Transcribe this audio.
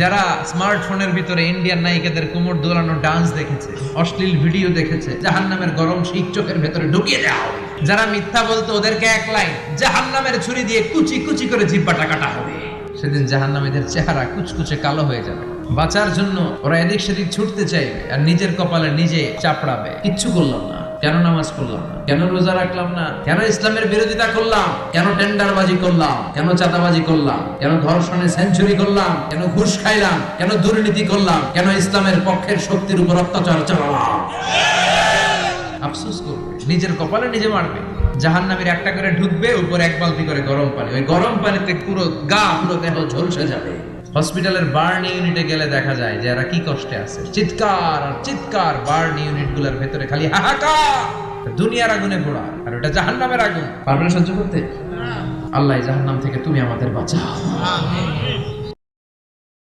যারা স্মার্টফোনের ভিতরে ইন্ডিয়ান নায়িকাদের কোমর দোলানো ডান্স দেখেছে, অশ্লীল ভিডিও দেখেছে, জাহান্নামের গরম শিক চোখের ভেতরে ঢুকিয়ে দেওয়া হবে। যারা মিথ্যা বলতো ওদেরকে এক লাইন জাহান্নামের ছুরি দিয়ে কুচি কুচি করে জিহ্বাটা কাটা হবে। সেদিন জাহান্নামীদের চেহারা কুচকুচে কালো হয়ে যাবে। বাঁচার জন্য ওরা এদিক সেদিক ছুটতে চাইবে আর নিজের কপালে নিজে চাপড়াবে। কিচ্ছু করলাম না, কেন নামাজ পড়লাম না, কেন রোজা রাখলাম না, কেন ইসলামের বিরোধিতা করলাম, কেন টেন্ডারবাজি করলাম, কেন চাঁদাবাজি করলাম, কেন ধর্ষণে সেঞ্চুরি করলাম, কেন ঘুষ খাইলাম, কেন দুর্নীতি করলাম, কেন ইসলামের পক্ষের শক্তির উপর অত্যাচার চালালাম। আফসোস করবে, নিজের কপালে নিজে মারবে। জাহান্নামীর একটা করে ঢুকবে, উপরে এক বালতি করে গরম পানি, ওই গরম পানিতে পুরো গা পুরো দেহ ঝলসে যাবে। হসপিটালের বার্ন ইউনিটে গেলে দেখা যায় যে এরা কি কষ্টে আছে, চিৎকার আর চিৎকার। বার্ন ইউনিট গুলার ভেতরে খালি হাহাকার, দুনিয়ার আগুনে পোড়া, আর ওটা জাহান্নামের আগুন। পারবে না সহ্য করতে? আল্লাহ জাহান্নাম থেকে তুমি আমাদের বাঁচাও।